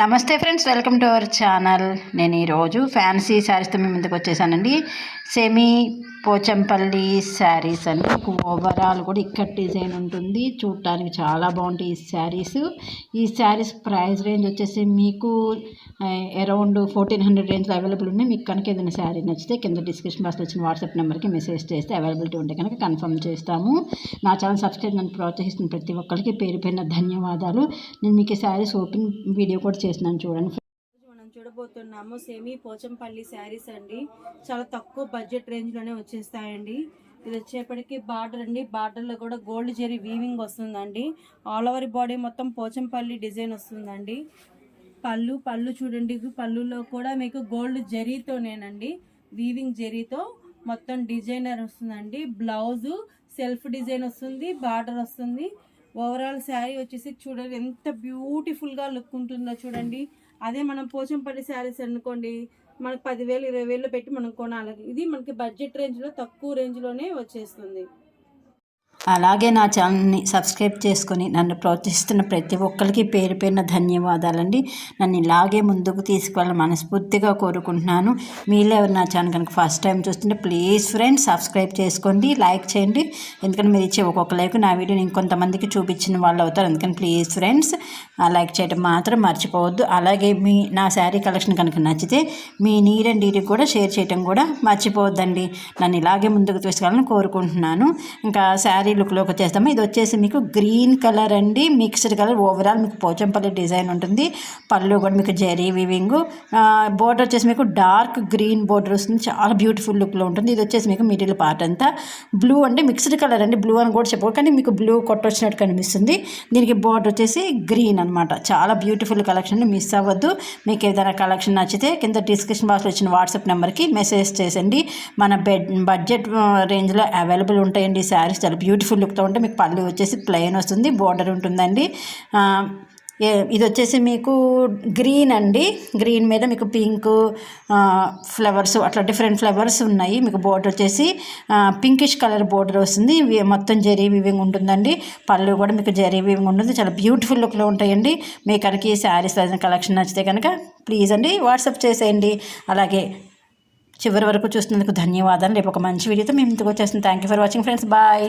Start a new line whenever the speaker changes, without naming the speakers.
నమస్తే friends, welcome to our channel. నేను ఈరోజు ఫ్యాన్సీ శారీస్తో మీ ముందుకు వచ్చేసానండి. సెమీ పోచంపల్లి శారీస్ అండి. ఓవరాల్ కూడా ఇక్కడ డిజైన్ ఉంటుంది. చూడటానికి చాలా బాగుంటాయి ఈ శారీస్ ప్రైస్ రేంజ్ వచ్చేసి మీకు అరౌండ్ 1400 రేంజ్లో అవైలబుల్ ఉన్నాయి. మీకు కనుక ఏదైనా శారీ నచ్చితే కింద డిస్క్రిప్షన్ బాక్స్లో వచ్చిన వాట్సాప్ నెంబర్కి మెసేజ్ చేస్తే అవైలబిలిటీ ఉంటే కనుక కన్ఫర్మ్ చేస్తాము. నా ఛానల్ సబ్స్క్రైబ్ నన్ను ప్రోత్సహిస్తున్న ప్రతి ఒక్కరికి పేరు పేరున ధన్యవాదాలు. నేను మీకు ఈ శారీస్ ఓపెన్ వీడియో కూడా చేస్తున్నాను, చూడండి.
మనం చూడబోతున్నాము సెమీ పోచంపల్లి శారీస్ అండి. చాలా తక్కువ బడ్జెట్ రేంజ్ లోనే వచ్చేస్తాయండి. ఇది వచ్చేప్పటికి బార్డర్ అండి. బార్డర్ లో కూడా గోల్డ్ జెరీ వీవింగ్ వస్తుందండి. ఆల్ ఓవర్ బాడీ మొత్తం పోచంపల్లి డిజైన్ వస్తుందండి. పళ్ళు చూడండి, పళ్ళులో కూడా మీకు గోల్డ్ జెరీతోనేనండి, వీవింగ్ జెరీతో మొత్తం డిజైనర్ వస్తుందండి. బ్లౌజ్ సెల్ఫ్ డిజైన్ వస్తుంది, బార్డర్ వస్తుంది. ఓవరాల్ శారీ వచ్చేసి చూడండి ఎంత బ్యూటిఫుల్గా లుక్ ఉంటుందో చూడండి. అదే మనం పోచంపల్లి శారీస్ అనుకోండి, మనకు 10,000 20,000 పెట్టి మనం కొనాలి. ఇది మనకి బడ్జెట్ రేంజ్లో తక్కువ రేంజ్లోనే వచ్చేస్తుంది.
అలాగే నా ఛానల్ని సబ్స్క్రైబ్ చేసుకొని నన్ను ప్రోత్సహిస్తున్న ప్రతి ఒక్కరికి పేరు పేరున ధన్యవాదాలండి. నన్ను ఇలాగే ముందుకు తీసుకువెళ్ళాలని మనస్ఫూర్తిగా కోరుకుంటున్నాను. మీలో ఎవరు నా ఛానల్ కనుక ఫస్ట్ టైం చూస్తుంటే ప్లీజ్ ఫ్రెండ్స్ సబ్స్క్రైబ్ చేసుకోండి, లైక్ చేయండి. ఎందుకంటే మీరు ఇచ్చే ఒక్కొక్క లైక్ నా వీడియోని ఇంకొంతమందికి చూపించిన వాళ్ళు అవుతారు. అందుకని ప్లీజ్ ఫ్రెండ్స్ లైక్ చేయడం మాత్రం మర్చిపోవద్దు. అలాగే నా శారీ కలెక్షన్ కనుక నచ్చితే మీ నీడ్ అండ్ డీడీ కూడా షేర్ చేయడం కూడా మర్చిపోవద్దండి. నన్ను ఇలాగే ముందుకు తీసుకెళ్ళాలని కోరుకుంటున్నాను. ఇంకా శారీ లుక్లోకి వచ్చేస్తాము. ఇది వచ్చేసి మీకు గ్రీన్ కలర్ అండి, మిక్స్డ్ కలర్. ఓవరాల్ మీకు పోచంపల్లి డిజైన్ ఉంటుంది. పళ్ళు కూడా మీకు జెరీ వీవింగ్. బోర్డర్ వచ్చేసి మీకు డార్క్ గ్రీన్ బోర్డర్ వస్తుంది, చాలా బ్యూటిఫుల్ లుక్లో ఉంటుంది. ఇది వచ్చేసి మీకు మిడిల్ పార్ట్ అంతా బ్లూ అంటే మిక్స్డ్ కలర్ అండి. బ్లూ అని కూడా చెప్పు, కానీ మీకు బ్లూ కొట్టొచ్చినట్టు కనిపిస్తుంది. దీనికి బోర్డర్ వచ్చేసి గ్రీన్ అనమాట. చాలా బ్యూటిఫుల్ కలెక్షన్, మిస్ అవ్వద్దు. మీకు ఏదైనా కలెక్షన్ నచ్చితే కింద డిస్క్రిప్షన్ బాక్స్లో వచ్చిన వాట్సాప్ నెంబర్కి మెసేజ్ చేసండి. మన బడ్జెట్ రేంజ్లో అవైలబుల్ ఉంటాయండి శారీస్. చాలా బ్యూటిఫుల్ లుక్తో ఉంటే మీకు పళ్ళు వచ్చేసి ప్లెయిన్ వస్తుంది, బోర్డర్ ఉంటుందండి. ఇది వచ్చేసి మీకు గ్రీన్ అండి. గ్రీన్ మీద మీకు పింక్ ఫ్లవర్స్ అట్లా డిఫరెంట్ ఫ్లవర్స్ ఉన్నాయి. మీకు బోర్డర్ వచ్చేసి పింకిష్ కలర్ బోర్డర్ వస్తుంది. మొత్తం జెరీ వీవింగ్ ఉంటుందండి. పళ్ళు కూడా మీకు జెరీ వీవింగ్ ఉంటుంది. చాలా బ్యూటిఫుల్ లుక్లో ఉంటాయండి. మీకు కనుక ఈ శారీస్ కలెక్షన్ నచ్చితే కనుక ప్లీజ్ అండి వాట్సాప్ చేసేయండి. అలాగే చివరి వరకు చూస్తున్నందుకు ధన్యవాదాలు. రేపు ఒక మంచి వీడియోతో మేము ఇంటికి వచ్చేస్తాం. Thank you for watching friends. Bye.